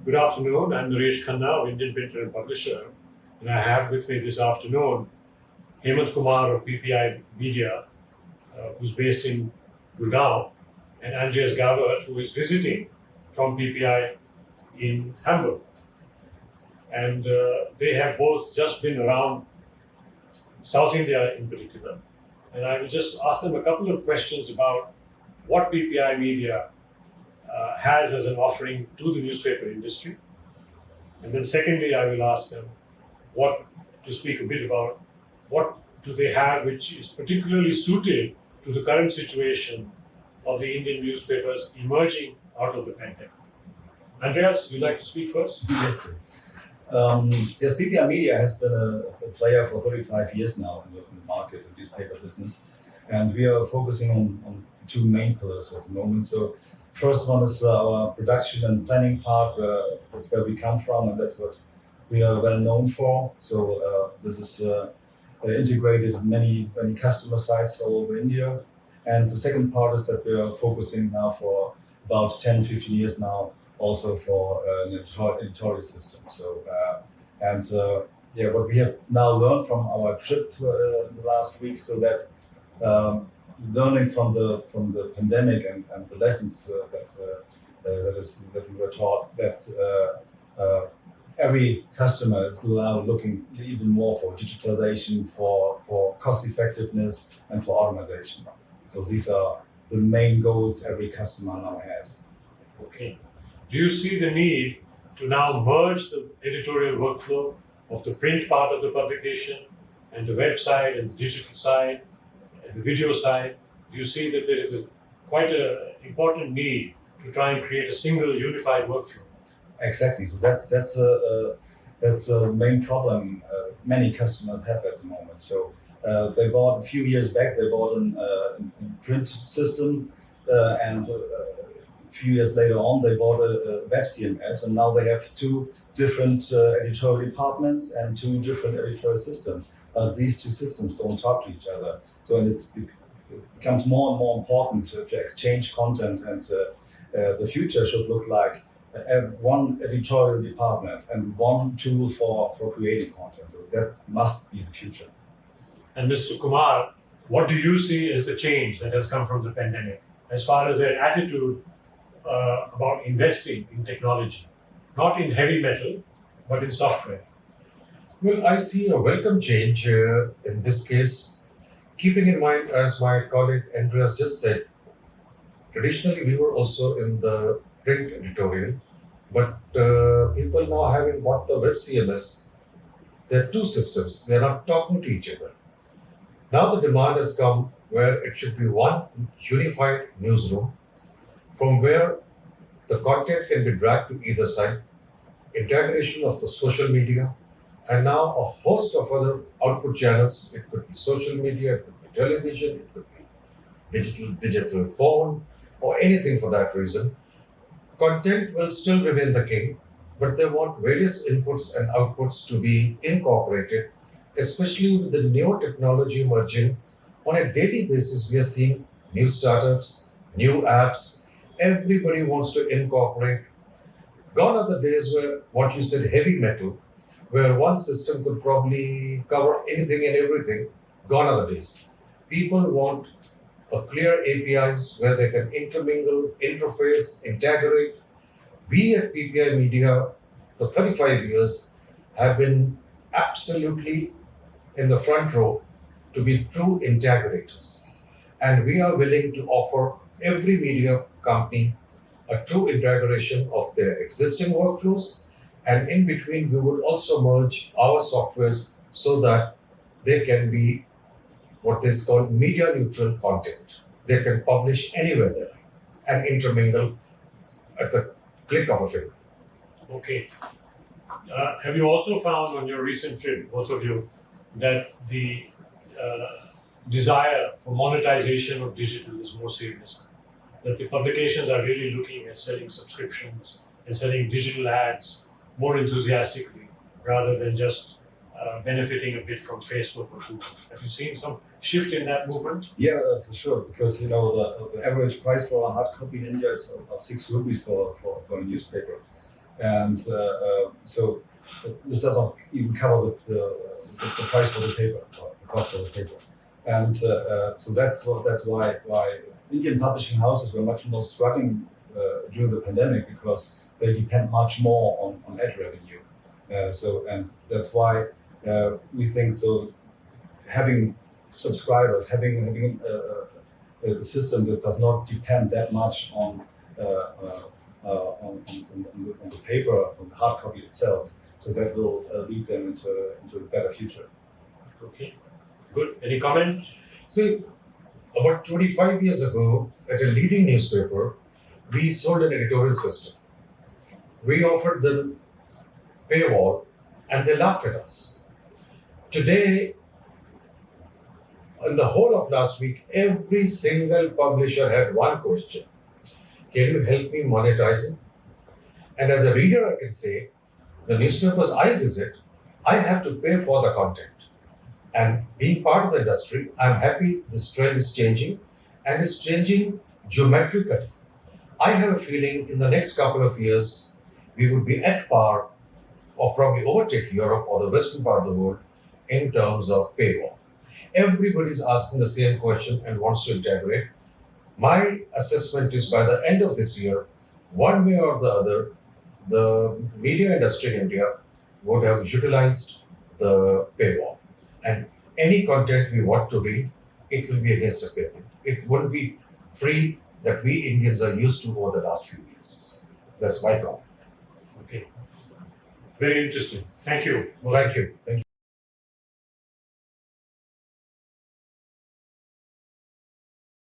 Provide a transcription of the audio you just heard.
Good afternoon. I'm Naresh Khanna of Indian Printer and Publisher, and I have with me this afternoon Hemant Kumar of PPI Media, who's based in Gurgaon, and Andreas Gawert, who is visiting from PPI in Hamburg. And they have both just been around South India in particular. And I will just ask them a couple of questions about what PPI Media has as an offering to the newspaper industry. And then secondly, I will ask them to speak a bit about what do they have which is particularly suited to the current situation of the Indian newspapers emerging out of the pandemic. Andreas, would you like to speak first? Yes, please. Yes, PPI Media has been a player for 35 years now in the market of newspaper business, and we are focusing on two main pillars at the moment. So, first one is our production and planning part, that's where we come from, and that's what we are well known for. So, this is integrated in many customer sites all over India. And the second part is that we are focusing now for about 10-15 years now also for an editorial system. So, what we have now learned from our trip the last week, so that learning from the pandemic and the lessons that we were taught, that every customer is now looking even more for digitalization, for cost effectiveness, and for automation. So these are the main goals every customer now has. Okay. Do you see the need to now merge the editorial workflow of the print part of the publication and the website and the digital side and the video side? Do you see that there is quite an important need to try and create a single unified workflow? Exactly. So that's a main problem many customers have at the moment. So they bought a few years back. They bought a print system, and a few years later on, they bought a web CMS, and now they have two different editorial departments and two different editorial systems. But these two systems don't talk to each other. So it becomes more and more important to exchange content, and the future should look like one editorial department and one tool for creating content. So that must be the future. And Mr. Kumar, what do you see as the change that has come from the pandemic as far as their attitude about investing in technology, not in heavy metal, but in software? Well, I see a welcome change in this case, keeping in mind, as my colleague Andreas just said, traditionally we were also in the print editorial, but people now having bought the web CMS, there are two systems, they are not talking to each other. Now the demand has come where it should be one unified newsroom from where the content can be dragged to either side, integration of the social media, and now a host of other output channels. It could be social media, it could be television, it could be digital phone, or anything for that reason. Content will still remain the king, but they want various inputs and outputs to be incorporated, especially with the newer technology emerging. On a daily basis, we are seeing new startups, new apps. Everybody wants to incorporate. Gone are the days where, what you said, heavy metal, where one system could probably cover anything and everything. Gone are the days. People want a clear APIs where they can intermingle, interface, integrate. We at PPI Media for 35 years have been absolutely in the front row to be true integrators. And we are willing to offer every media company a true integration of their existing workflows, and in between we would also merge our softwares so that they can be what is called media neutral content. They can publish anywhere they like and intermingle at the click of a finger. Okay. Have you also found on your recent trip, both of you, that the desire for monetization of digital is more serious? That the publications are really looking at selling subscriptions and selling digital ads more enthusiastically rather than just benefiting a bit from Facebook or Google? Have you seen some shift in that movement? Yeah, for sure. Because the average price for a hard copy in India is about 6 rupees for a newspaper, and so this does not even cover the price for the paper, or the cost for the paper, and so that's why Indian publishing houses were much more struggling during the pandemic, because they depend much more on ad revenue. And that's why we think so. Having subscribers, having a system that does not depend that much on the paper, on the hard copy itself, so that will lead them into a better future. Okay, good. Any comment? See, about 25 years ago, at a leading newspaper, we sold an editorial system. We offered them paywall, and they laughed at us. Today, in the whole of last week, every single publisher had one question: can you help me monetizing? And as a reader, I can say, the newspapers I visit, I have to pay for the content. And being part of the industry, I'm happy this trend is changing, and it's changing geometrically. I have a feeling in the next couple of years, we would be at par or probably overtake Europe or the western part of the world in terms of paywall. Everybody's asking the same question and wants to integrate. My assessment is by the end of this year, one way or the other, the media industry in India would have utilized the paywall. And any content we want to read, it will be against a payment. It won't be free that we Indians are used to over the last few years. That's my comment. Okay. Very interesting. Thank you. Thank you.